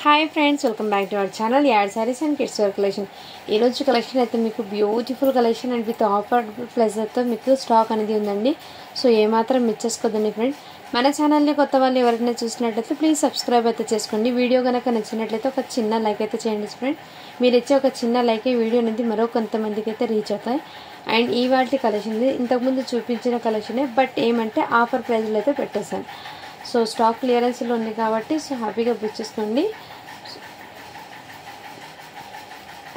Hi friends, welcome back to our channel add saris and kids wear collection. ఈరోజు collection అయితే మీకు beautiful collection and with offer ప్రైస్తో మీకు stock అనేది ఉందండి. సో ఏమాత్రం మిస్ చేసుకోదండి ఫ్రెండ్. మన ఛానల్ని కొత్త వాళ్ళు ఎవరైనా చూసినట్లయితే ప్లీజ్ సబ్స్క్రైబ్ అయితే చేసుకోండి. వీడియో కనుక నచ్చినట్లయితే ఒక చిన్న లైక్ అయితే చేయండి ఫ్రెండ్. మీరు ఇచ్చే ఒక చిన్న లైక్ వీడియో అనేది మరో కొంతమందికి అయితే రీచ్ అవుతాయి. అండ్ ఈ వాటి కలెక్షన్ ఇంతకుముందు చూపించిన కలెక్షనే, బట్ ఏమంటే ఆఫర్ ప్రైజ్లో అయితే పెట్టేశాను. సో స్టాక్ క్లియరెన్స్లో ఉంది కాబట్టి సో హ్యాపీగా బుక్ చేసుకోండి.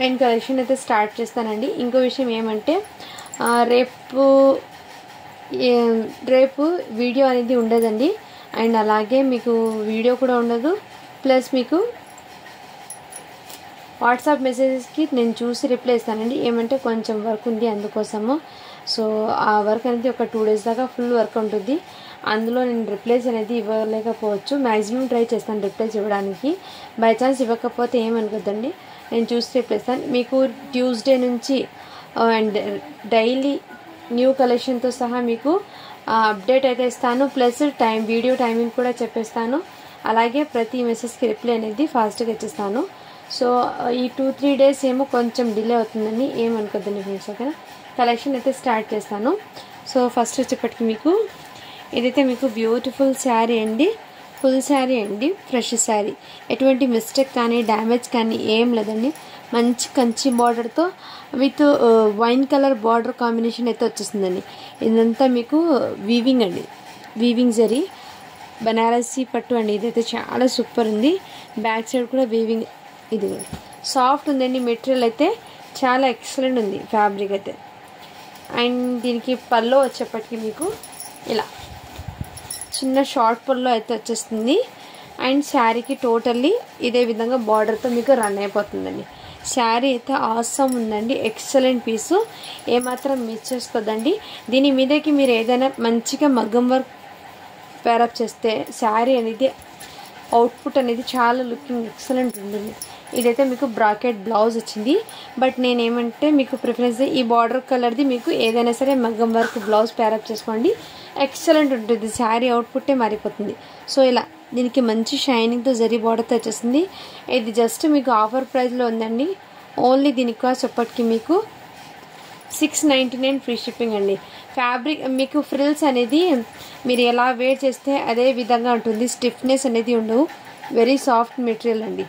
అండ్ కలెక్షన్ అయితే స్టార్ట్ చేస్తానండి. ఇంకో విషయం ఏమంటే రేపు వీడియో అనేది ఉండదండి. అండ్ అలాగే మీకు వీడియో కూడా ఉండదు. ప్లస్ మీకు వాట్సాప్ మెసేజెస్కి నేను చూసి రిప్లై ఇస్తానండి. ఏమంటే కొంచెం వర్క్ ఉంది అందుకోసము. సో ఆ వర్క్ అనేది ఒక 2 days దాకా ఫుల్ వర్క్ ఉంటుంది. అందులో నేను రిప్లైస్ అనేది ఇవ్వలేకపోవచ్చు. మ్యాక్సిమం ట్రై చేస్తాను రిప్లైస్ ఇవ్వడానికి. బై ఛాన్స్ ఇవ్వకపోతే ఏమనుకోద్దండి, నేను చూసి రిప్లై ఇస్తాను. మీకు ట్యూస్డే నుంచి అండ్ డైలీ న్యూ కలెక్షన్తో సహా మీకు అప్డేట్ అయితే ఇస్తాను. ప్లస్ వీడియో టైమింగ్ కూడా చెప్పేస్తాను. అలాగే ప్రతి మెసేజ్కి రిప్లై అనేది ఫాస్ట్గా ఇచ్చేస్తాను. సో ఈ 2-3 days ఏమో కొంచెం డిలే అవుతుందని ఏమనుకోద్దండి ఫ్రెండ్స్, ఓకేనా. కలెక్షన్ అయితే స్టార్ట్ చేస్తాను. సో ఫస్ట్ వచ్చేప్పటికి మీకు ఇదైతే మీకు బ్యూటిఫుల్ శారీ అండి. ఫుల్ శారీ అండి, ఫ్రెష్ శారీ. ఎటువంటి మిస్టేక్ కానీ డ్యామేజ్ కానీ ఏం లేదండి. మంచి కంచి బార్డర్తో with wine colour border combination అయితే వచ్చేస్తుందండి. ఇదంతా మీకు వీవింగ్ అండి, వీవింగ్ జరీ బనారసి పట్టు అండి. ఇదైతే చాలా సూపర్ ఉంది. బ్యాక్ సైడ్ కూడా వీవింగ్. ఇది సాఫ్ట్ ఉందండి. మెటీరియల్ అయితే చాలా ఎక్సలెంట్ ఉంది, ఫ్యాబ్రిక్ అయితే. అండ్ దీనికి పల్లో వచ్చేప్పటికి మీకు ఇలా చిన్న షార్ట్ పల్లో అయితే వచ్చేస్తుంది. అండ్ శారీకి టోటల్లీ ఇదే విధంగా బార్డర్తో మీకు రన్ అయిపోతుందండి. శారీ అయితే ఆసమ్ ఉందండి, ఎక్సలెంట్ పీసు. ఏమాత్రం మిస్ చేసుకోదండి. దీని మీదకి మీరు ఏదైనా మంచిగా మగ్గం వర్క్ పేరప్ చేస్తే శారీ అనేది అవుట్పుట్ అనేది చాలా లుకింగ్ ఎక్సలెంట్ ఉంటుంది. ఇదైతే మీకు బ్రాకెట్ బ్లౌజ్ వచ్చింది. బట్ నేనేమంటే మీకు ప్రిఫరెన్స్ ఈ బార్డర్ కలర్ది మీకు ఏదైనా సరే మగ్గం వర్క్ బ్లౌజ్ పేరప్ చేసుకోండి, ఎక్సలెంట్ ఉంటుంది. శారీ అవుట్పుట్టే మారిపోతుంది. సో ఇలా దీనికి మంచి షైనింగ్తో జరీ బార్డర్తో వచ్చేసింది. ఇది జస్ట్ మీకు ఆఫర్ ప్రైస్లో ఉందండి. ఓన్లీ దీనికి కాస్ట్ ఎప్పటికీ మీకు 699 ఫ్రీ షిప్పింగ్ అండి. ఫ్యాబ్రిక్ మీకు ఫ్రిల్స్ అనేది మీరు ఎలా వేర్ చేస్తే అదే విధంగా ఉంటుంది. స్టిఫ్నెస్ అనేది ఉండవు. వెరీ సాఫ్ట్ మెటీరియల్ అండి.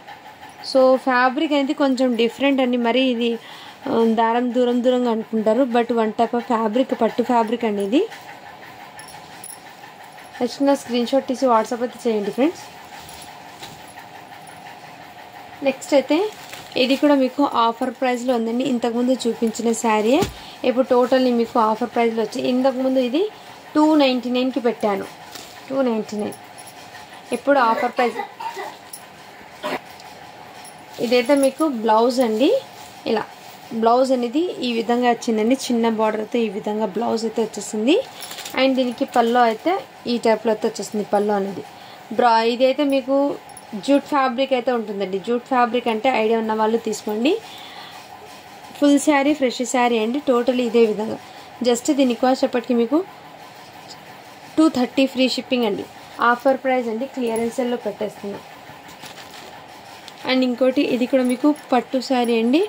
సో ఫ్యాబ్రిక్ అనేది కొంచెం డిఫరెంట్ అండి. మరి ఇది దారం దూరంగా అనుకుంటారు, but one type of fabric, పట్టు ఫ్యాబ్రిక్ అండి ఇది. నెక్స్ట్ స్క్రీన్ షాట్ తీసి వాట్సాప్ అయితే చేయండి ఫ్రెండ్స్. నెక్స్ట్ అయితే ఇది కూడా మీకు ఆఫర్ ప్రైస్లో ఉందండి. ఇంతకుముందు చూపించిన శారీ ఇప్పుడు టోటల్లీ మీకు ఆఫర్ ప్రైస్లో వచ్చి, ఇంతకుముందు ఇది 299కి పెట్టాను. 299 ఇప్పుడు ఆఫర్ ప్రైస్. ఇదైతే మీకు బ్లౌజ్ అండి. ఇలా బ్లౌజ్ అనేది ఈ విధంగా వచ్చిందండి. చిన్న బార్డర్తో ఈ విధంగా బ్లౌజ్ అయితే వచ్చేసింది. అండ్ దీనికి పల్లో అయితే ఈ టైప్లో అయితే వచ్చేసింది పల్లో అనేది. ఇదైతే మీకు జూట్ ఫ్యాబ్రిక్ అయితే ఉంటుందండి. జూట్ ఫ్యాబ్రిక్ అంటే ఐడియా ఉన్న వాళ్ళు తీసుకోండి. ఫుల్ శారీ, ఫ్రెష్ శారీ అండి. టోటలీ ఇదే విధంగా. జస్ట్ దీని కాస్ట్ ఎప్పటికీ మీకు 230 ఫ్రీ షిప్పింగ్ అండి. ఆఫర్ ప్రైస్ అండి, క్లియరెన్స్లో పెట్టేస్తున్నాం. అండ్ ఇంకోటి ఇది కూడా మీకు పట్టు శారీ అండి.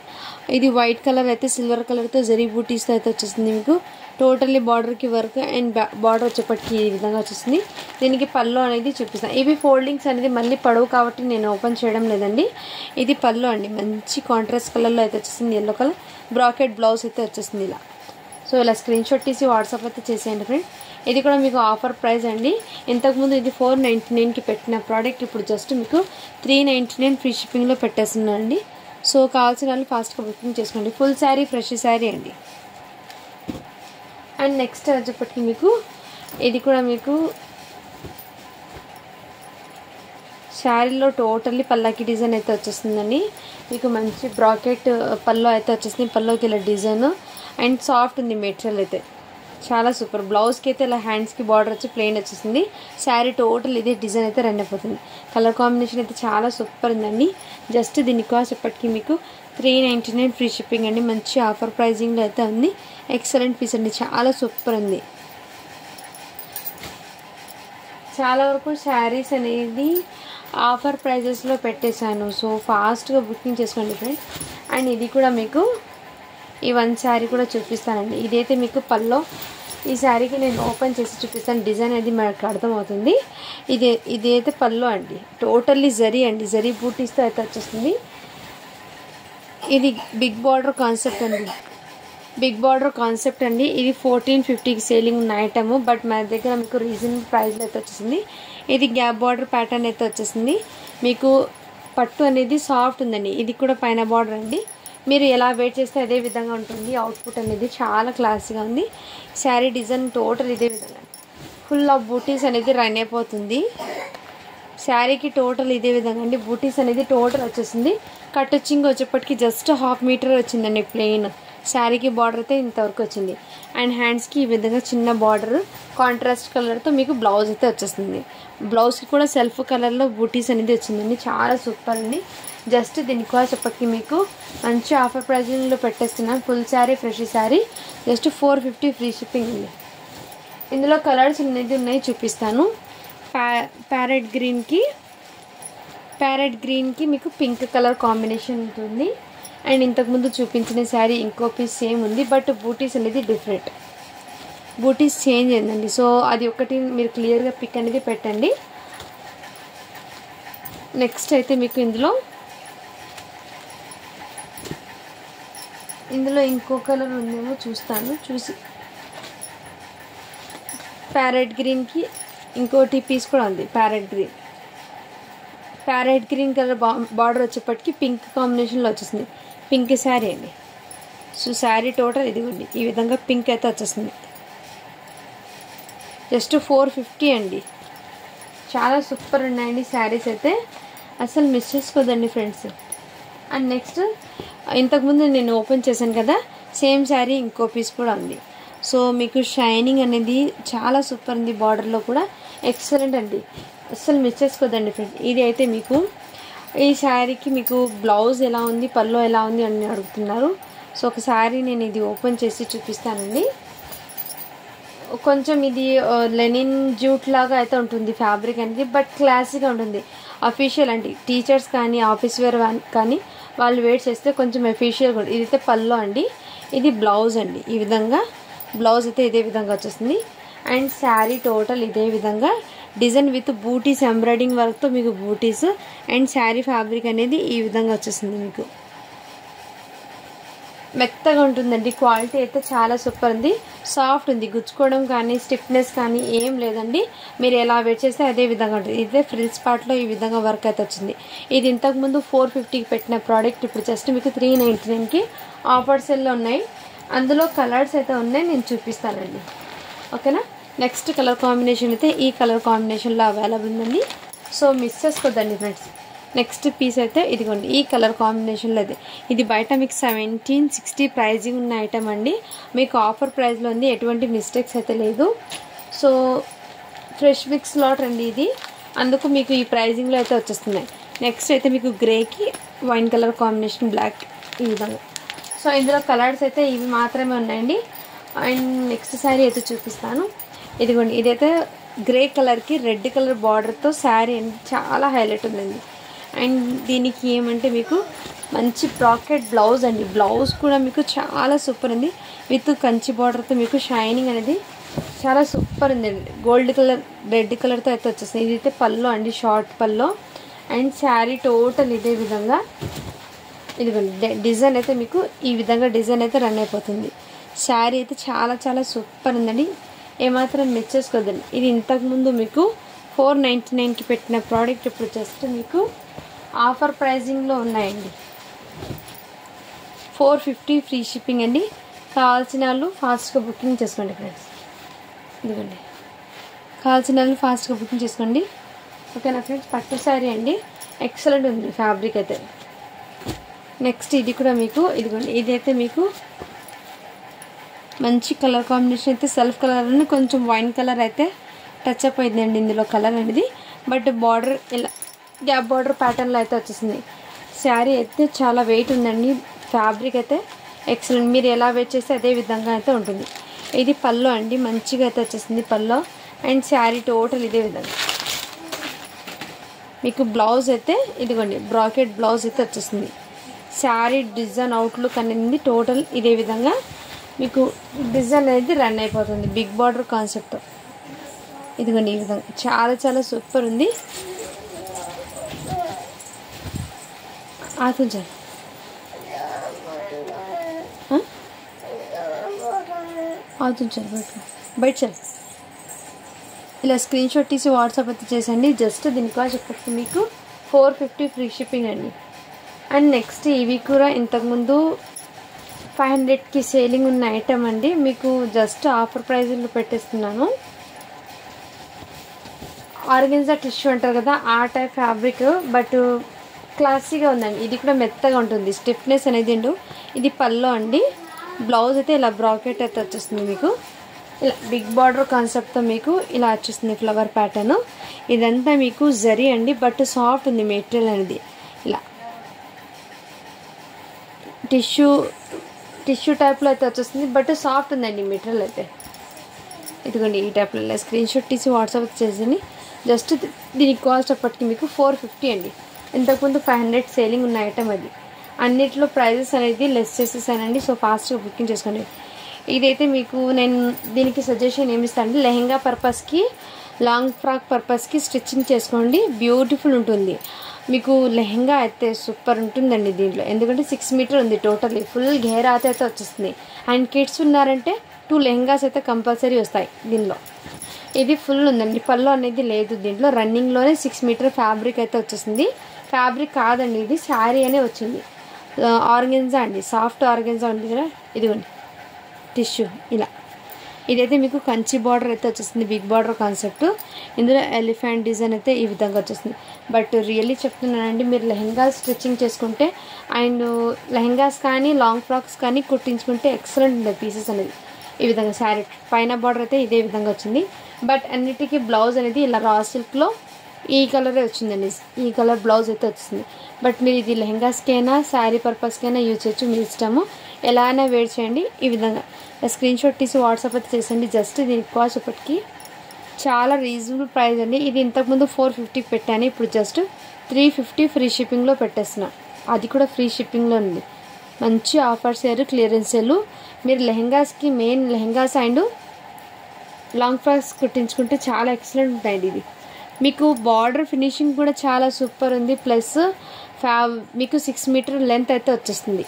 ఇది వైట్ కలర్ అయితే సిల్వర్ కలర్తో జరీ బూటీస్తో అయితే వచ్చేసింది. మీకు టోటల్లీ బార్డర్కి వర్క్ అండ్ బార్డర్ వచ్చేప్పటికి ఈ విధంగా వచ్చేసింది. దీనికి పళ్ళు అనేది చూపిస్తాను. ఇవి ఫోల్డింగ్స్ అనేది మళ్ళీ పడవు కాబట్టి నేను ఓపెన్ చేయడం లేదండి. ఇది పళ్ళు అండి, మంచి కాంట్రాస్ట్ కలర్లో అయితే వచ్చేసింది. ఎల్లో కలర్ బ్రాకెట్ బ్లౌజ్ అయితే వచ్చేసింది ఇలా. సో ఇలా స్క్రీన్ షాట్ తీసి వాట్సాప్ అయితే చేసేయండి ఫ్రెండ్. ఇది కూడా మీకు ఆఫర్ ప్రైస్ అండి. ఇంతకుముందు ఇది 499కి పెట్టిన ప్రోడక్ట్ ఇప్పుడు జస్ట్ మీకు 399 ఫ్రీ షిప్పింగ్లో పెట్టేస్తున్నానండి. సో కావాల్సిన వాళ్ళు ఫాస్ట్గా బుకింగ్ చేసుకోండి. ఫుల్ శారీ, ఫ్రెష్ శారీ అండి. అండ్ నెక్స్ట్ వచ్చేప్పటికి మీకు ఇది కూడా మీకు శారీలో టోటల్లీ పల్లాకి డిజైన్ అయితే వచ్చేస్తుందండి. మీకు మంచి బ్రాకెట్ పల్లో అయితే వచ్చేస్తుంది. పల్లోకి ఇలా డిజైన్ అండ్ సాఫ్ట్ ఉంది మెటీరియల్ అయితే చాలా సూపర్. బ్లౌజ్కి అయితే ఇలా హ్యాండ్స్కి బార్డర్ వచ్చి ప్లెయిన్ వచ్చేసింది. శారీ టోటల్ ఇదే డిజైన్ అయితే రన్ అయిపోతుంది. కలర్ కాంబినేషన్ అయితే చాలా సూపర్ ఉందండి. జస్ట్ దీని కాస్ట్ ఎప్పటికీ మీకు 399 ఫ్రీ షిప్పింగ్ అండి. మంచి ఆఫర్ ప్రైజింగ్లో అయితే ఉంది. ఎక్సలెంట్ పీస్ అండి, చాలా సూపర్ ఉంది. చాలా వరకు శారీస్ అనేది ఆఫర్ ప్రైజెస్లో పెట్టేశాను. సో ఫాస్ట్గా బుకింగ్ చేసుకోండి ఫ్రెండ్స్. అండ్ ఇది కూడా మీకు ఈ వన్ శారీ కూడా చూపిస్తానండి. ఇదైతే మీకు పల్లో, ఈ శారీకి నేను ఓపెన్ చేసి చూపిస్తాను. డిజైన్ అనేది మనకు అర్థమవుతుంది. ఇదైతే పల్లో అండి, టోటల్లీ జరీ అండి, జరీ బూటీస్తో అయితే వచ్చేస్తుంది. ఇది బిగ్ బార్డర్ కాన్సెప్ట్ అండి, బిగ్ బార్డర్ కాన్సెప్ట్ అండి. ఇది 1450కి సేలింగ్ ఉన్న ఐటమ్, బట్ మన దగ్గర మీకు రీజనబుల్ ప్రైస్లో అయితే వచ్చేసింది. ఇది గ్యాప్ బార్డర్ ప్యాటర్న్ అయితే వచ్చేసింది. మీకు పట్టు అనేది సాఫ్ట్ ఉందండి. ఇది కూడా పైన బార్డర్ అండి. మీరు ఎలా వెయిట్ చేస్తే అదే విధంగా ఉంటుంది. అవుట్పుట్ అనేది చాలా క్లాసీగా ఉంది. శారీ డిజైన్ టోటల్ ఇదే విధంగా ఫుల్ ఆఫ్ బూటీస్ అనేది రన్ అయిపోతుంది. శారీకి టోటల్ ఇదే విధంగా అండి. బూటీస్ అనేది టోటల్ వచ్చేసింది. కట్టొచ్చింగ్ వచ్చేప్పటికి జస్ట్ 1/2 మీటర్ వచ్చిందండి ప్లెయిన్. శారీకి బార్డర్ అయితే ఇంతవరకు వచ్చింది. అండ్ హ్యాండ్స్కి ఈ విధంగా చిన్న బార్డర్ కాంట్రాస్ట్ కలర్తో మీకు బ్లౌజ్ అయితే వచ్చేస్తుంది. బ్లౌజ్కి కూడా సెల్ఫ్ కలర్లో బూటీస్ అనేది వచ్చిందండి. చాలా సూపర్ అండి. జస్ట్ దీనికి కూడా చెప్పకి మీకు మంచి ఆఫర్ ప్రైజింగ్లో పెట్టేస్తున్నాను. Full sari, fresh sari, just 450 free shipping అండి. ఇందులో కలర్స్ అనేది ఉన్నాయి, చూపిస్తాను. ప్యారెట్ గ్రీన్కి మీకు పింక్ కలర్ కాంబినేషన్ ఉంటుంది. అండ్ ఇంతకుముందు చూపించిన శారీ ఇంకో పీస్ సేమ్ ఉంది, బట్ బూటీస్ అనేది డిఫరెంట్, బూటీస్ చేంజ్ అయిందండి. సో అది ఒకటి మీరు క్లియర్గా పిక్ అనేది పెట్టండి. నెక్స్ట్ అయితే మీకు ఇందులో ఇంకో కలర్ ఉందేమో చూస్తాను, చూసి. ప్యారెట్ గ్రీన్కి ఇంకోటి పీస్ కూడా ఉంది. ప్యారెట్ గ్రీన్ కలర్ బార్డర్ వచ్చేప్పటికి పింక్ కాంబినేషన్లో వచ్చేసింది. పింక్ శారీ అండి. సో శారీ టోటల్ ఇదిగోండి ఈ విధంగా పింక్ అయితే వచ్చేసింది. జస్ట్ 450 అండి. చాలా సూపర్ ఉన్నాయండి శారీస్ అయితే, అసలు మిస్ చేసుకోదండి ఫ్రెండ్స్. అండ్ నెక్స్ట్ ఇంతకుముందు నేను ఓపెన్ చేశాను కదా, సేమ్ శారీ ఇంకో పీస్ కూడా ఉంది. సో మీకు షైనింగ్ అనేది చాలా సూపర్ ఉంది. బార్డర్లో కూడా ఎక్సలెంట్ అండి, అస్సలు మిస్ చేసుకోదండి ఫ్రెండ్స్. ఇది అయితే మీకు ఈ శారీకి మీకు బ్లౌజ్ ఎలా ఉంది, పల్లో ఎలా ఉంది అని అడుగుతున్నారు. సో ఒకసారి నేను ఇది ఓపెన్ చేసి చూపిస్తానండి. కొంచెం ఇది లెనిన్ జూట్ లాగా అయితే ఉంటుంది ఫ్యాబ్రిక్ అనేది, బట్ క్లాసీగా ఉంటుంది. అఫీషియల్ అండి, టీచర్స్ కానీ ఆఫీస్ వేర్ కానీ వాళ్ళు వెయిట్ చేస్తే కొంచెం అఫీషియల్గా ఉంటుంది. ఇదైతే పల్లో అండి, ఇది బ్లౌజ్ అండి. ఈ విధంగా బ్లౌజ్ అయితే ఇదే విధంగా వచ్చేస్తుంది. అండ్ శారీ టోటల్ ఇదే విధంగా డిజైన్ విత్ బూటీస్, ఎంబ్రాయిడింగ్ వర్క్తో మీకు బూటీస్. అండ్ శారీ ఫ్యాబ్రిక్ అనేది ఈ విధంగా వచ్చేస్తుంది. మీకు మెత్తగా ఉంటుందండి. క్వాలిటీ అయితే చాలా సూపర్ ఉంది, సాఫ్ట్ ఉంది. గుచ్చుకోవడం కానీ స్టిఫ్నెస్ కానీ ఏం లేదండి. మీరు ఎలా వెయిట్ చేస్తే అదే విధంగా ఉంటుంది. ఇదే ఫ్రిల్స్ పార్ట్లో ఈ విధంగా వర్క్ అయితే వచ్చింది. ఇది ఇంతకుముందు 450కి పెట్టిన ప్రోడక్ట్ ఇప్పుడు జస్ట్ మీకు 399కి ఆఫర్ సెల్లో ఉన్నాయి. అందులో కలర్స్ అయితే ఉన్నాయి, నేను చూపిస్తానండి. ఓకేనా. నెక్స్ట్ కలర్ కాంబినేషన్ అయితే ఈ కలర్ కాంబినేషన్లో అవైలబుల్ ఉందండి. సో మిస్ చేసుకోదండి ఫ్రెండ్స్. నెక్స్ట్ పీస్ అయితే ఇదిగోండి ఈ కలర్ కాంబినేషన్లో అయితే. ఇది బయట మీకు 1760 ప్రైజింగ్ ఉన్న ఐటమ్ అండి. మీకు ఆఫర్ ప్రైస్లో ఉంది, ఎటువంటి మిస్టేక్స్ అయితే లేదు. సో ఫ్రెష్ మిక్స్ లాట్ అండి ఇది, అందుకు మీకు ఈ ప్రైజింగ్లో అయితే వచ్చేస్తున్నాయి. నెక్స్ట్ అయితే మీకు గ్రేకి వైన్ కలర్ కాంబినేషన్, బ్లాక్, ఈ విధంగా. సో ఇందులో కలర్స్ అయితే ఇవి మాత్రమే ఉన్నాయండి. అండ్ నెక్స్ట్ శారీ అయితే చూపిస్తాను. ఇదిగోండి ఇదైతే గ్రే కలర్కి రెడ్ కలర్ బార్డర్తో శారీ అండి, చాలా హైలైట్ ఉందండి. అండ్ దీనికి ఏమంటే మీకు మంచి బ్రాకెట్ బ్లౌజ్ అండి. బ్లౌజ్ కూడా మీకు చాలా సూపర్ ఉంది, విత్ కంచి బార్డర్తో మీకు షైనింగ్ అనేది చాలా సూపర్ ఉందండి. గోల్డ్ కలర్, రెడ్ కలర్తో అయితే వచ్చేస్తుంది. ఇదైతే పల్లో అండి, short pallu. And sari total ఇదే విధంగా ఇదిగోండి డిజైన్ అయితే మీకు ఈ విధంగా డిజైన్ అయితే రన్ అయిపోతుంది. శారీ అయితే చాలా చాలా సూపర్ ఉందండి, ఏమాత్రం మిస్ చేసుకోవద్దండి. ఇది ఇంతకుముందు మీకు 499కి పెట్టిన ప్రోడక్ట్ ఇప్పుడు జస్ట్ మీకు ఆఫర్ ప్రైజింగ్లో ఉన్నాయండి. 450 ఫ్రీ షిప్పింగ్ అండి. కావాల్సిన వాళ్ళు ఫాస్ట్గా బుకింగ్ చేసుకోండి ఫ్రెండ్స్. ఇదిగోండి కావాల్సిన వాళ్ళు ఫాస్ట్గా బుకింగ్ చేసుకోండి. ఓకేనా ఫ్రెండ్స్. పట్టు శారీ అండి, ఎక్సలెంట్ ఉంది ఫ్యాబ్రిక్ అయితే. నెక్స్ట్ ఇది కూడా మీకు ఇదిగోండి ఇదైతే మీకు మంచి కలర్ కాంబినేషన్ అయితే, సెల్ఫ్ కలర్ అని కొంచెం వైన్ కలర్ అయితే టచ్ అప్ అయిందండి ఇందులో కలర్ అనేది. బట్ బార్డర్ ఇలా గ్యాప్ బార్డర్ ప్యాటర్న్లో అయితే వచ్చేసింది. శారీ అయితే చాలా వెయిట్ ఉందండి, ఫ్యాబ్రిక్ అయితే ఎక్సలెంట్. మీరు ఎలా వెయిట్ చేస్తే అదే విధంగా అయితే ఉంటుంది. ఇది పల్లో అండి, మంచిగా అయితే వచ్చేసింది పల్లో. అండ్ శారీ టోటల్ ఇదే విధంగా. మీకు బ్లౌజ్ అయితే ఇదిగోండి బ్రాకెట్ బ్లౌజ్ అయితే వచ్చేస్తుంది. శారీ డిజైన్ అవుట్లుక్ అనేది టోటల్ ఇదే విధంగా మీకు డిజైన్ అనేది రన్ అయిపోతుంది బిగ్ బార్డర్ కాన్సెప్ట్. ఇదిగోండి ఈ విధంగా చాలా చాలా సూపర్ ఉంది. ఆతుంచాలి బయట చల్. ఇలా స్క్రీన్ షాట్ తీసి వాట్సాప్ అయితే చేసండి. జస్ట్ దీనికి చెప్పచ్చు మీకు 450 ఫ్రీ షిప్పింగ్ అండి. అండ్ నెక్స్ట్ ఇవి కూడా ఇంతకుముందు 500కి సేలింగ్ ఉన్న ఐటమ్ అండి. మీకు జస్ట్ ఆఫర్ ప్రైజ్లో పెట్టేస్తున్నాను. ఆర్గెన్జా టిష్యూ అంటారు కదా ఆ టైప్ ఫ్యాబ్రిక్, బట్ క్లాసీగా ఉందండి. ఇది కూడా మెత్తగా ఉంటుంది, స్టిఫ్నెస్ అనేది ఉండు. ఇది పల్లో అండి. బ్లౌజ్ అయితే ఇలా బ్రాకెట్ అయితే వచ్చేస్తుంది మీకు. ఇలా బిగ్ బార్డర్ కాన్సెప్ట్తో మీకు ఇలా వచ్చేస్తుంది ఫ్లవర్ ప్యాటర్న్. ఇదంతా మీకు జరీ అండి, బట్ సాఫ్ట్ ఉంది మెటీరియల్ అనేది. ఇలా టిష్యూ టైప్లో అయితే వచ్చేస్తుంది, బట్ సాఫ్ట్ ఉందండి మెటీరియల్ అయితే. ఇదిగోండి ఈ టైప్లో ఇలా స్క్రీన్ షాట్ తీసి వాట్సాప్ చేసి జస్ట్ దీనికి కాస్ట్ అప్పటికి మీకు 450 అండి. ఇంతకుముందు 500 సేలింగ్ ఉన్న ఐటమ్ అది. అన్నిట్లో ప్రైజెస్ అనేది లెస్ చేసేసానండి. సో ఫాస్ట్గా బుకింగ్ చేసుకోండి. ఇదైతే మీకు నేను దీనికి సజెషన్ ఏమి ఇస్తానంటే లెహెంగా పర్పస్కి, లాంగ్ ఫ్రాక్ పర్పస్కి స్టిచ్చింగ్ చేసుకోండి. బ్యూటిఫుల్ ఉంటుంది మీకు. లెహెంగా అయితే సూపర్ ఉంటుందండి దీంట్లో, ఎందుకంటే 6 మీటర్ ఉంది టోటల్లీ. ఫుల్ ఘేరాత అయితే వచ్చేస్తుంది. అండ్ కిడ్స్ ఉన్నారంటే 2 లెహెంగాస్ అయితే కంపల్సరీ వస్తాయి దీనిలో. ఇది ఫుల్ ఉందండి, పళ్ళు అనేది లేదు దీంట్లో. రన్నింగ్లోనే 6 మీటర్ ఫ్యాబ్రిక్ అయితే వచ్చేసింది. ఫ్యాబ్రిక్ కాదండి, ఇది శారీ అనే వచ్చింది. ఆర్గెన్జా అండి, సాఫ్ట్ ఆర్గెన్జా ఉంది కదా. ఇదిగోండి టిష్యూ ఇలా. ఇదైతే మీకు కంచి బార్డర్ అయితే వచ్చేస్తుంది, బిగ్ బార్డర్ కాన్సెప్ట్. ఇందులో ఎలిఫెంట్ డిజైన్ అయితే ఈ విధంగా వచ్చేస్తుంది. బట్ రియల్లీ చెప్తున్నానండి, మీరు లెహెంగాస్ స్టిచ్చింగ్ చేసుకుంటే అండ్ లెహెంగాస్ కానీ లాంగ్ ఫ్రాక్స్ కానీ కుట్టించుకుంటే ఎక్సలెంట్ ఉంది పీసెస్ అనేది. ఈ విధంగా శారీ పైన బార్డర్ అయితే ఇదే విధంగా వచ్చింది. బట్ అన్నిటికీ బ్లౌజ్ అనేది ఇలా రా సిల్క్లో ఈ కలరే వచ్చిందండి. ఈ కలర్ బ్లౌజ్ అయితే వచ్చింది. బట్ మీరు ఇది లెహెంగాస్కైనా శారీ పర్పస్కైనా యూజ్ చేయొచ్చు, మీ ఇష్టము. ఎలా అయినా వేర్ చేయండి. ఈ విధంగా స్క్రీన్ షాట్ తీసి వాట్సాప్ అయితే చేసండి. జస్ట్ దీనికి కాస్ట్ ఇప్పటికి చాలా రీజనబుల్ ప్రైస్ అండి. ఇది ఇంతకుముందు 450కి పెట్టాను, ఇప్పుడు జస్ట్ 350 ఫ్రీ షిప్పింగ్లో పెట్టేస్తున్నా. అది కూడా ఫ్రీ షిప్పింగ్లో ఉంది. మంచి ఆఫర్ సేల్, క్లియరెన్స్ సేల్. మీరు లెహెంగాస్కి main lehengas and long frocks కుట్టించుకుంటే చాలా ఎక్సలెంట్ ఉంటాయండి. ఇది మీకు బార్డర్ ఫినిషింగ్ కూడా చాలా సూపర్ ఉంది. ప్లస్ మీకు 6 మీటర్ లెంత్ అయితే వచ్చేస్తుంది.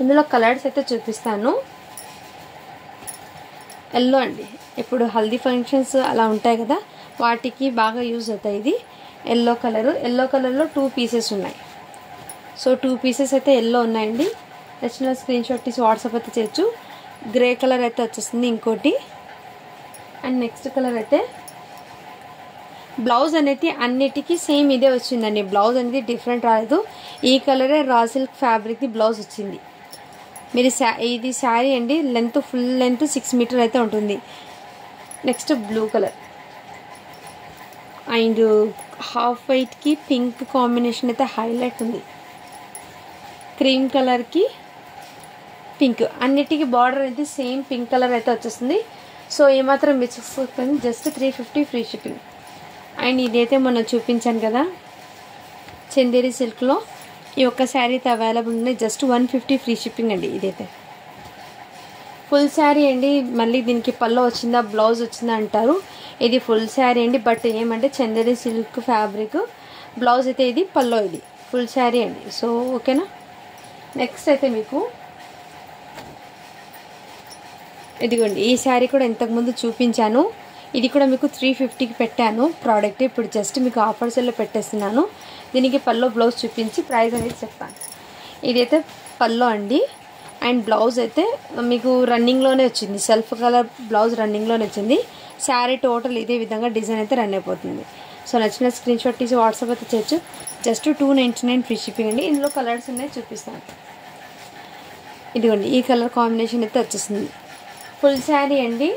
ఇందులో కలర్స్ అయితే చూపిస్తాను. ఎల్లో అండి, ఇప్పుడు హల్దీ ఫంక్షన్స్ అలా ఉంటాయి కదా, వాటికి బాగా యూజ్ అవుతాయి. ఇది ఎల్లో కలర్లో 2 పీసెస్ ఉన్నాయి. సో 2 పీసెస్ అయితే ఎల్లో ఉన్నాయండి. నచ్చిన స్క్రీన్ షాట్ తీసి వాట్సాప్ అయితే చేయొచ్చు. గ్రే కలర్ అయితే వచ్చేస్తుంది ఇంకోటి. అండ్ నెక్స్ట్ కలర్ అయితే బ్లౌజ్ అనేది అన్నిటికీ సేమ్ ఇదే వచ్చిందండి. బ్లౌజ్ అనేది డిఫరెంట్ రాలేదు. ఈ కలరే రా సిల్క్ ఫ్యాబ్రిక్ది బ్లౌజ్ వచ్చింది. మీరు ఇది శారీ అండి, లెంత్ ఫుల్ లెంత్ 6 మీటర్ అయితే ఉంటుంది. Next blue colour and half వైట్కి పింక్ కాంబినేషన్ అయితే హైలైట్ ఉంది. క్రీమ్ కలర్కి పింక్, అన్నిటికీ బార్డర్ అనేది సేమ్ పింక్ కలర్ అయితే వచ్చేస్తుంది. సో ఏమాత్రం మిస్ చేసుకోకండి. Just 350 free shipping. అండ్ ఇదైతే మొన్న చూపించాను కదా చందేరి సిల్క్లో, ఈ ఒక్క శారీ అయితే అవైలబుల్ ఉన్నాయి. జస్ట్ 150 ఫ్రీ షిప్పింగ్ అండి. ఇదైతే ఫుల్ శారీ అండి. మళ్ళీ దీనికి పల్లో వచ్చిందా బ్లౌజ్ వచ్చిందా అంటారు. ఇది ఫుల్ శారీ అండి, బట్ ఏమంటే చందేరి సిల్క్ ఫ్యాబ్రిక్ బ్లౌజ్ అయితే ఇది, పల్లో ఇది ఫుల్ శారీ అండి. సో ఓకేనా. నెక్స్ట్ అయితే మీకు ఇదిగోండి ఈ శారీ కూడా ఇంతకుముందు చూపించాను. ఇది కూడా మీకు 350కి పెట్టాను ప్రోడక్ట్. ఇప్పుడు జస్ట్ మీకు ఆఫర్ సేల్లో పెట్టేస్తున్నాను. దీనికి పల్లో బ్లౌజ్ చూపించి ప్రైస్ అనేది చెప్తాను. ఇదైతే పల్లో అండి. అండ్ బ్లౌజ్ అయితే మీకు రన్నింగ్లోనే వచ్చింది. సెల్ఫ్ కలర్ బ్లౌజ్ రన్నింగ్లోనే వచ్చింది. శారీ టోటల్ ఇదే విధంగా డిజైన్ అయితే రన్ అయిపోతుంది. సో నచ్చిన స్క్రీన్ షాట్ తీసి వాట్సాప్ అయితే చేయొచ్చు. జస్ట్ 299 ఫ్రీ షిప్పింగ్ అండి. ఇందులో కలర్స్ ఉన్నాయి చూపిస్తాను. ఇదిగోండి ఈ కలర్ కాంబినేషన్ అయితే వచ్చేసింది. ఫుల్ శారీ అండి.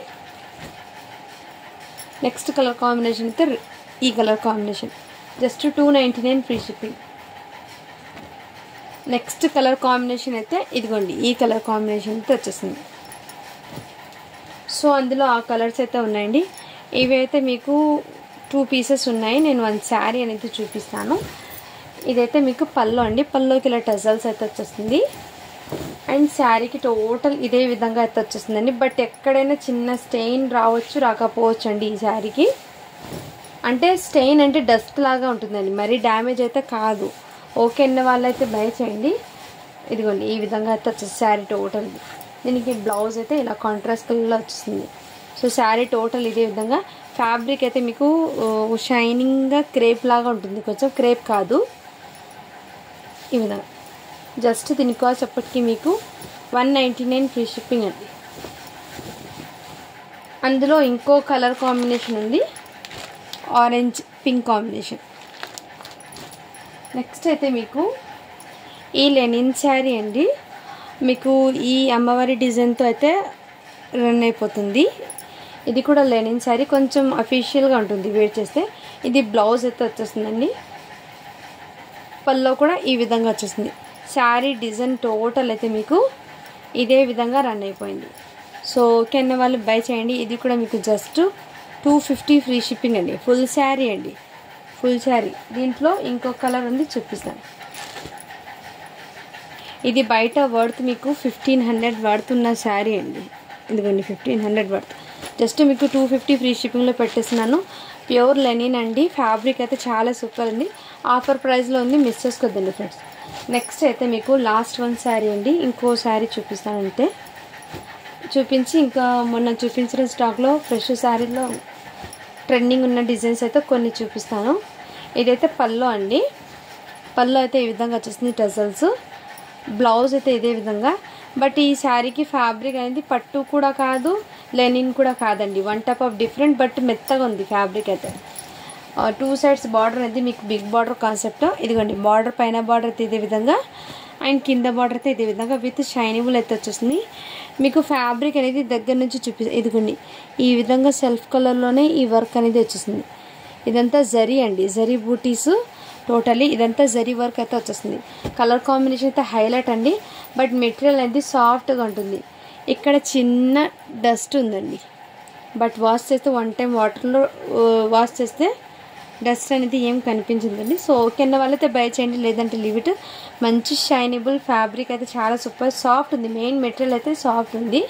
నెక్స్ట్ కలర్ కాంబినేషన్ అయితే ఈ colour combination. Just 299 free shipping. Next colour combination అయితే ఇదిగోండి ఈ కలర్ కాంబినేషన్ అయితే వచ్చేసింది. సో అందులో ఆ కలర్స్ అయితే ఉన్నాయండి. ఇవి అయితే మీకు 2 పీసెస్ ఉన్నాయి. నేను 1 శారీ అనేది చూపిస్తాను. ఇదైతే మీకు పళ్ళు అండి. పళ్ళుకి ఇలా టజల్స్ అయితే వచ్చేస్తుంది. అండ్ శారీకి టోటల్ ఇదే విధంగా అయితే వచ్చేస్తుందండి. బట్ ఎక్కడైనా చిన్న స్టెయిన్ రావచ్చు రాకపోవచ్చు అండి ఈ శారీకి. అంటే స్టెయిన్ అంటే డస్ట్ లాగా ఉంటుందండి, మరీ డ్యామేజ్ అయితే కాదు. ఓకే అన్న వాళ్ళైతే బై చేయండి. ఇదిగోండి ఈ విధంగా అయితే వచ్చేసి శారీ టోటల్. దీనికి బ్లౌజ్ అయితే ఇలా కాంట్రాస్ట్ కలర్లో వచ్చేస్తుంది. సో శారీ టోటల్ ఇదే విధంగా. ఫ్యాబ్రిక్ అయితే మీకు షైనింగ్గా క్రేప్ లాగా ఉంటుంది, కొంచెం క్రేప్ కాదు, ఈ విధంగా. జస్ట్ దీని కాస్ట్ అప్పటికి మీకు 199 ఫ్రీ షిప్పింగ్ అండి. అందులో ఇంకో కలర్ కాంబినేషన్ ఉంది, ఆరెంజ్ పింక్ కాంబినేషన్. నెక్స్ట్ అయితే మీకు ఈ లెనిన్ శారీ అండి. మీకు ఈ అమ్మవారి డిజైన్తో అయితే రన్ అయిపోతుంది. ఇది కూడా లెనిన్ శారీ, కొంచెం అఫీషియల్గా ఉంటుంది వేర్ చేస్తే. ఇది బ్లౌజ్ అయితే వచ్చేస్తుందండి. పల్లో కూడా ఈ విధంగా వచ్చేస్తుంది. శారీ డిజైన్ టోటల్ అయితే మీకు ఇదే విధంగా రన్ అయిపోయింది. సో ఓకే అన్న వాళ్ళు బై చేయండి. ఇది కూడా మీకు జస్ట్ 250 ఫ్రీ షిప్పింగ్ అండి. ఫుల్ శారీ అండి, ఫుల్ శారీ. దీంట్లో ఇంకో కలర్ ఉంది, చూపిస్తాను. ఇది బయట వర్త్ మీకు 1500 వర్త్ ఉన్న శారీ అండి. ఇదిగోండి 1500 వర్త్. జస్ట్ మీకు 250 ఫ్రీ షిప్పింగ్లో పెట్టేస్తున్నాను. ప్యూర్ లెనిన్ అండి. ఫ్యాబ్రిక్ అయితే చాలా సూపర్ ఉంది. ఆఫర్ ప్రైస్లో ఉంది, మిస్ చేసుకోవద్దండి ఫ్రెండ్స్. నెక్స్ట్ అయితే మీకు లాస్ట్ 1 శారీ అండి. ఇంకో శారీ చూపిస్తాను అంతే. చూపించి ఇంకా మొన్న చూపించిన స్టాక్లో ఫ్రెష్ శారీలో ట్రెండింగ్ ఉన్న డిజైన్స్ అయితే కొన్ని చూపిస్తాను. ఇదైతే పల్లో అండి. పల్లో అయితే ఈ విధంగా వచ్చేస్తుంది, టజల్స్. బ్లౌజ్ అయితే ఇదే విధంగా. బట్ ఈ శారీకి ఫ్యాబ్రిక్ అనేది పట్టు కూడా కాదు, లెనిన్ కూడా కాదండి. 1 టైప్ ఆఫ్ డిఫరెంట్, బట్ మెత్తగా ఉంది ఫ్యాబ్రిక్ అయితే. 2 సైడ్స్ బార్డర్ అనేది మీకు బిగ్ బార్డర్ కాన్సెప్ట్. ఇదిగోండి బార్డర్, పైన బార్డర్ అయితే ఇదే విధంగా, అండ్ కింద బార్డర్ అయితే ఇదే విధంగా విత్ షైనింగ్ అయితే వచ్చేస్తుంది. మీకు ఫ్యాబ్రిక్ అనేది దగ్గర నుంచి ఇదిగోండి ఈ విధంగా సెల్ఫ్ కలర్లోనే ఈ వర్క్ అనేది వచ్చేస్తుంది. ఇదంతా జరీ అండి, జరీ బూటీస్ టోటలీ. ఇదంతా జరీ వర్క్ అయితే వచ్చేస్తుంది. కలర్ కాంబినేషన్ అయితే హైలైట్ అండి. బట్ మెటీరియల్ అనేది సాఫ్ట్గా ఉంటుంది. ఇక్కడ చిన్న డస్ట్ ఉందండి, బట్ వాష్ చేస్తే 1 టైం వాటర్లో వాష్ చేస్తే డస్ట్ అనేది ఏం కనిపించిందండి. సో ఓకే అన్న వాళ్ళైతే బై చేయండి, లేదంటే లీవ్ ఇట్. మంచి షైనబుల్ ఫ్యాబ్రిక్ అయితే చాలా సూపర్ సాఫ్ట్ ఉంది. మెయిన్ మెటీరియల్ అయితే సాఫ్ట్ ఉంది.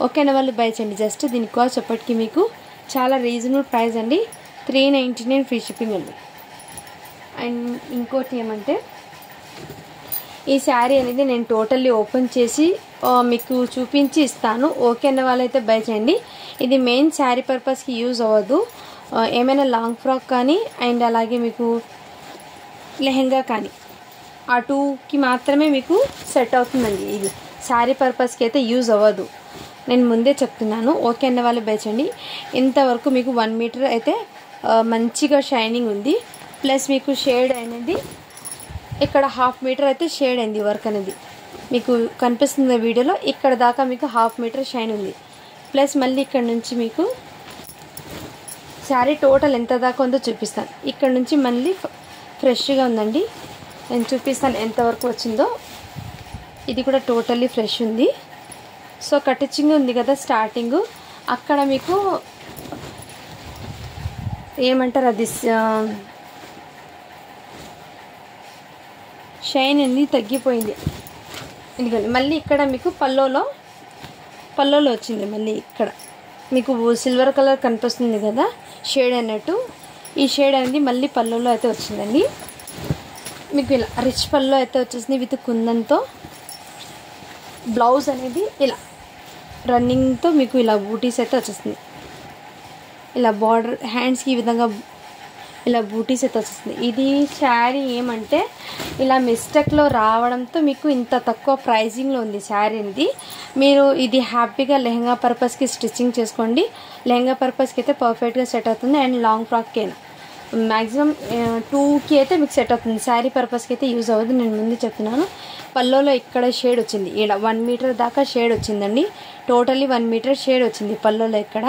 ఓకే అన్న వాళ్ళు బై చేయండి. జస్ట్ దీని కాస్ట్ ఎప్పటికీ మీకు చాలా రీజనబుల్ ప్రైస్ అండి. 399 ఫ్రీ షిప్పింగ్ అండి. అండ్ ఇంకోటి ఏమంటే ఈ శారీ అనేది నేను టోటల్లీ ఓపెన్ చేసి మీకు చూపించి ఇస్తాను. ఓకే అన్న వాళ్ళైతే బై చేయండి. ఇది మెయిన్ శారీ పర్పస్కి యూజ్ అవ్వదు. ఏమైనా లాంగ్ ఫ్రాక్ కానీ అండ్ అలాగే మీకు లెహెంగా కానీ ఆ 2కి మాత్రమే మీకు సెట్ అవుతుందండి. ఇది శారీ పర్పస్కి అయితే యూజ్ అవ్వదు, నేను ముందే చెప్తున్నాను. ఓకే అన్న వాళ్ళు బై చేయండి. ఇంతవరకు మీకు 1 మీటర్ అయితే మంచిగా షైనింగ్ ఉంది. ప్లస్ మీకు షేడ్ అనేది ఇక్కడ 1/2 మీటర్ అయితే షేడ్ అయింది. వర్క్ అనేది మీకు కనిపిస్తుంది వీడియోలో. ఇక్కడ దాకా మీకు 1/2 మీటర్ షైన్ ఉంది. ప్లస్ మళ్ళీ ఇక్కడ నుంచి మీకు శారీ టోటల్ ఎంత దాకా ఉందో చూపిస్తాను. ఇక్కడ నుంచి మళ్ళీ ఫ్రెష్గా ఉందండి, నేను చూపిస్తాను ఎంతవరకు వచ్చిందో. ఇది కూడా టోటల్లీ ఫ్రెష్ ఉంది. సో కటింగ్ ఉంది కదా స్టార్టింగ్, అక్కడ మీకు ఏమంటారు అది షైన్ అనేది తగ్గిపోయింది. ఎందుకంటే మళ్ళీ ఇక్కడ మీకు పల్లోలో వచ్చింది. మళ్ళీ ఇక్కడ మీకు సిల్వర్ కలర్ కనిపిస్తుంది కదా షేడ్ అన్నట్టు, ఈ షేడ్ అనేది మళ్ళీ పల్లోలో అయితే వచ్చిందండి. మీకు ఇలా రిచ్ పల్లో అయితే వచ్చేసింది విత్ కుందంతో. బ్లౌజ్ అనేది ఇలా రన్నింగ్తో మీకు ఇలా బూటీస్ అయితే వచ్చేస్తుంది. ఇలా బార్డర్ హ్యాండ్స్కి ఈ విధంగా ఇలా బూటీస్ అయితే వచ్చేస్తుంది. ఇది శారీ ఏమంటే ఇలా మిస్టేక్లో రావడంతో మీకు ఇంత తక్కువ ప్రైజింగ్లో ఉంది శారీ అనేది. మీరు ఇది హ్యాపీగా లెహంగా పర్పస్కి స్టిచ్చింగ్ చేసుకోండి. లెహంగా పర్పస్కి అయితే పర్ఫెక్ట్గా సెట్ అవుతుంది. అండ్ లాంగ్ ఫ్రాక్కి అయినా మ్యాక్సిమం 2కి అయితే మీకు సెట్ అవుతుంది. శారీ పర్పస్కి అయితే యూజ్ అవ్వదు, నేను ముందు చెప్తున్నాను. పల్లోలో ఇక్కడ షేడ్ వచ్చింది, ఇక్కడ 1 మీటర్ దాకా షేడ్ వచ్చిందండి. టోటల్లీ 1 మీటర్ షేడ్ వచ్చింది పల్లోలో ఇక్కడ.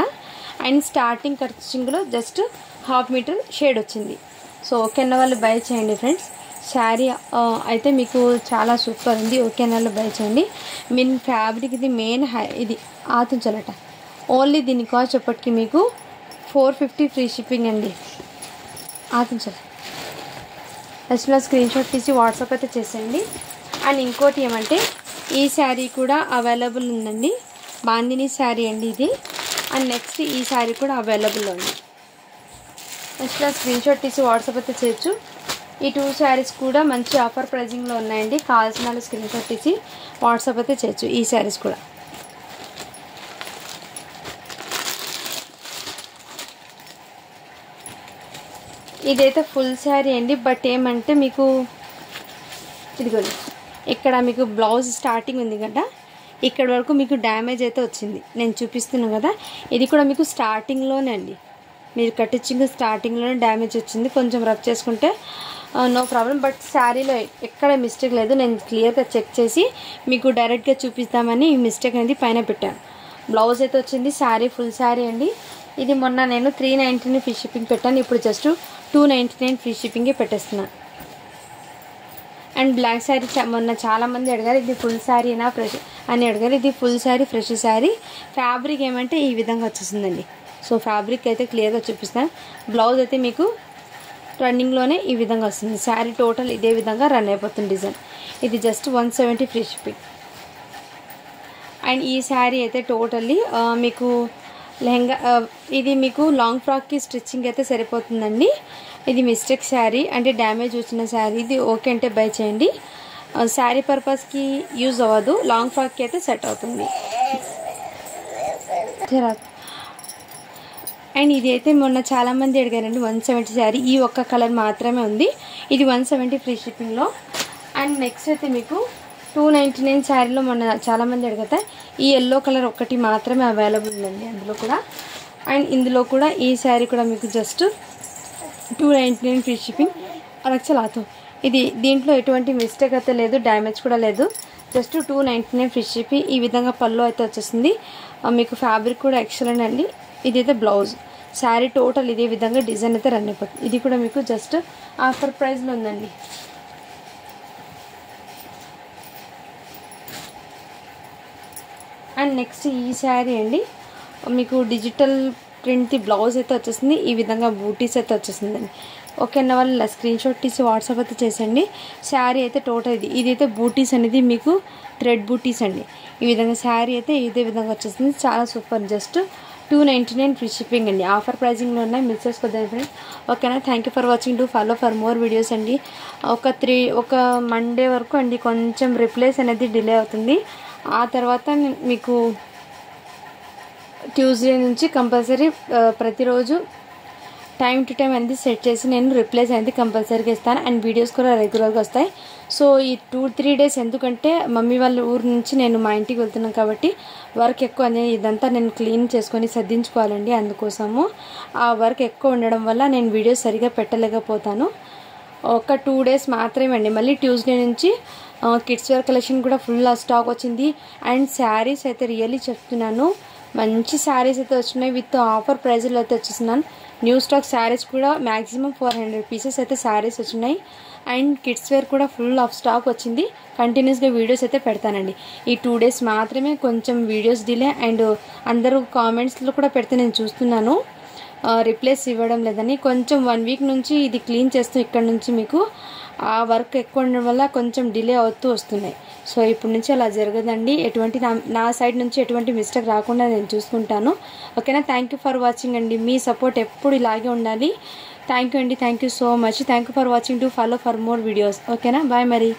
అండ్ స్టార్టింగ్ కటింగ్లో జస్ట్ 1/2 మీటర్ షేడ్ వచ్చింది. సో ఓకే అన్న వాళ్ళు బై చేయండి ఫ్రెండ్స్. శారీ అయితే మీకు చాలా సూపర్ ఉంది. ఓకే అన్న వాళ్ళు బై చేయండి. మీన్ ఫ్యాబ్రిక్ ఇది మెయిన్ ఇది ఆతుంచాలట. ఓన్లీ దీని కాస్ట్ చెప్పటికి మీకు 450 ఫ్రీ షిప్పింగ్ అండి. ఆతుంచాలి నచ్చిన స్క్రీన్ షాట్ తీసి వాట్సాప్ అయితే చేసేయండి. అండ్ ఇంకోటి ఏమంటే ఈ శారీ కూడా అవైలబుల్ ఉందండి. బాందిని శారీ అండి ఇది. అండ్ నెక్స్ట్ ఈ శారీ కూడా అవైలబుల్ ఉంది. నచ్చిన స్క్రీన్ షాట్ తీసి వాట్సాప్ అయితే చేయొచ్చు. ఈ 2 శారీస్ కూడా మంచి ఆఫర్ ప్రైజింగ్లో ఉన్నాయండి. కావాల్సిన వాళ్ళు స్క్రీన్ షాట్ తీసి వాట్సాప్ అయితే చేయొచ్చు. ఈ శారీస్ కూడా ఇదైతే ఫుల్ శారీ అండి. బట్ ఏమంటే మీకు ఇదిగోండి ఇక్కడ మీకు బ్లౌజ్ స్టార్టింగ్ ఉంది కదా, ఇక్కడ వరకు మీకు డ్యామేజ్ అయితే వచ్చింది. నేను చూపిస్తున్నాను కదా, ఇది కూడా మీకు స్టార్టింగ్లోనే అండి. మీరు కట్టించింగ్ స్టార్టింగ్లోనే డ్యామేజ్ వచ్చింది. కొంచెం రబ్ చేసుకుంటే నో ప్రాబ్లం. బట్ శారీలో ఎక్కడ మిస్టేక్ లేదు. నేను క్లియర్గా చెక్ చేసి మీకు డైరెక్ట్గా చూపిస్తామని ఈ మిస్టేక్ అనేది పైన పెట్టాను. బ్లౌజ్ అయితే వచ్చింది. శారీ ఫుల్ శారీ అండి. ఇది మొన్న నేను 399 ఫ్రీ షిప్పింగ్ పెట్టాను. ఇప్పుడు జస్ట్ 299 ఫ్రీ షిప్పింగే పెట్టేస్తున్నాను. అండ్ బ్లాక్ శారీ మొన్న చాలామంది అడిగారు, ఇది ఫుల్ శారీనా ఫ్రెష్ అని అడిగారు. ఇది full sari, fresh sari. Fabric ఏమంటే ఈ విధంగా వచ్చేసిందండి. సో ఫ్యాబ్రిక్ అయితే క్లియర్గా చూపిస్తాను. బ్లౌజ్ అయితే మీకు రన్నింగ్లోనే ఈ విధంగా వస్తుంది. శారీ టోటల్ ఇదే విధంగా రన్ అయిపోతుంది డిజైన్. ఇది జస్ట్ 170 ఫ్రీ షిప్పింగ్. అండ్ ఈ శారీ అయితే టోటల్లీ మీకు లెహంగా ఇది మీకు లాంగ్ ఫ్రాక్కి స్టిచ్చింగ్ అయితే సరిపోతుందండి. ఇది మిస్టేక్ శారీ అంటే డ్యామేజ్ వచ్చిన శారీ. ఇది ఓకే అంటే బై చేయండి. శారీ పర్పస్కి యూజ్ అవ్వదు, లాంగ్ ఫ్రాక్కి అయితే సెట్ అవుతుంది. అండ్ ఇది అయితే మొన్న చాలామంది అడిగారండి 170 శారీ. ఈ ఒక్క కలర్ మాత్రమే ఉంది. ఇది 170 ఫ్రీ షిప్పింగ్లో. అండ్ నెక్స్ట్ అయితే మీకు 299 శారీలో మొన్న చాలామంది అడిగితే ఈ ఎల్లో కలర్ ఒక్కటి మాత్రమే అవైలబుల్ ఉందండి అందులో కూడా. అండ్ ఇందులో కూడా ఈ శారీ కూడా మీకు జస్ట్ 299 ఫ్రీ షిప్పింగ్. అరక్షలాతో ఇది దీంట్లో ఎటువంటి మిస్టేక్ అయితే లేదు, డ్యామేజ్ కూడా లేదు. Just 299 free shipping. ఈ విధంగా పళ్ళు అయితే వచ్చేసింది. మీకు ఫ్యాబ్రిక్ కూడా ఎక్సలెంట్ అండి. ఇదైతే బ్లౌజ్. శారీ టోటల్ ఇదే విధంగా డిజైన్ అయితే రన్ అయిపోతుంది. ఇది కూడా మీకు జస్ట్ ఆఫర్ ప్రైస్లో ఉందండి. అండ్ నెక్స్ట్ ఈ శారీ అండి మీకు డిజిటల్ ప్రింట్ది బ్లౌజ్ అయితే వచ్చేసింది. ఈ విధంగా బూటీస్ అయితే వచ్చేసిందండి. ఓకే అన్న వాళ్ళు స్క్రీన్ షాట్ తీసి వాట్సాప్ అయితే చేసండి. శారీ అయితే టోటల్ ఇదైతే బూటీస్ అనేది మీకు థ్రెడ్ బూటీస్ అండి. ఈ విధంగా శారీ అయితే ఇదే విధంగా వచ్చేసింది. చాలా సూపర్. జస్ట్ 299 ఫ్రీ షిప్పింగ్ అండి. ఆఫర్ ప్రైజింగ్లో ఉన్నాయి, మిస్ చేసుకోవద్దండి ఫ్రెండ్స్. ఓకేనా, thank you for watching. Do follow for more videos అండి. ఒక మండే వరకు అండి కొంచెం రిప్లైస్ అనేది డిలే అవుతుంది. ఆ తర్వాత మీకు ట్యూస్డే నుంచి కంపల్సరీ ప్రతిరోజు టైం టు టైం అనేది సెట్ చేసి నేను రిప్లైస్ అనేది కంపల్సరీగా ఇస్తాను. అండ్ వీడియోస్ కూడా రెగ్యులర్గా వస్తాయి. సో ఈ 2-3 డేస్ ఎందుకంటే మమ్మీ వాళ్ళ ఊరు నుంచి నేను మా ఇంటికి వెళ్తున్నాను కాబట్టి వర్క్ ఎక్కువ అనేది ఇదంతా నేను క్లీన్ చేసుకొని సర్దించుకోవాలండి. అందుకోసము ఆ వర్క్ ఎక్కువ ఉండడం వల్ల నేను వీడియోస్ సరిగా పెట్టలేకపోతాను. ఒక 2 డేస్ మాత్రమే అండి. మళ్ళీ ట్యూస్డే నుంచి కిడ్స్ వేర్ కలెక్షన్ కూడా ఫుల్ స్టాక్ వచ్చింది. అండ్ శారీస్ అయితే రియల్లీ చెప్తున్నాను, మంచి శారీస్ అయితే వచ్చినాయి. విత్ ఆఫర్ ప్రైజ్లో అయితే వచ్చేస్తున్నాను. న్యూ స్టాక్ శారీస్ కూడా మ్యాక్సిమం 400 పీసెస్ అయితే శారీస్ వచ్చినాయి. అండ్ కిడ్స్ వేర్ కూడా ఫుల్ ఆఫ్ స్టాక్ వచ్చింది. కంటిన్యూస్గా వీడియోస్ అయితే పెడతానండి. ఈ 2 డేస్ మాత్రమే కొంచెం వీడియోస్ డిలే. అండ్ అందరూ కామెంట్స్లో కూడా పెడితే నేను చూస్తున్నాను రిప్లైస్ ఇవ్వడం లేదని. కొంచెం 1 వీక్ నుంచి ఇది క్లీన్ చేస్తూ ఇక్కడ నుంచి మీకు ఆ వర్క్ ఎక్కువ ఉండడం వల్ల కొంచెం డిలే అవుతూ వస్తున్నాయి. సో ఇప్పటి నుంచి అలా జరగదండి. ఎటువంటి నా సైడ్ నుంచి ఎటువంటి మిస్టేక్ రాకుండా నేను చూసుకుంటాను. ఓకేనా, థ్యాంక్ యూ ఫర్ వాచింగ్ అండి. మీ సపోర్ట్ ఎప్పుడు ఇలాగే ఉండాలి. థ్యాంక్ యూ అండి. Thank you so much. Thank you for watching. To follow for more videos. ఓకేనా, బాయ్ మరి.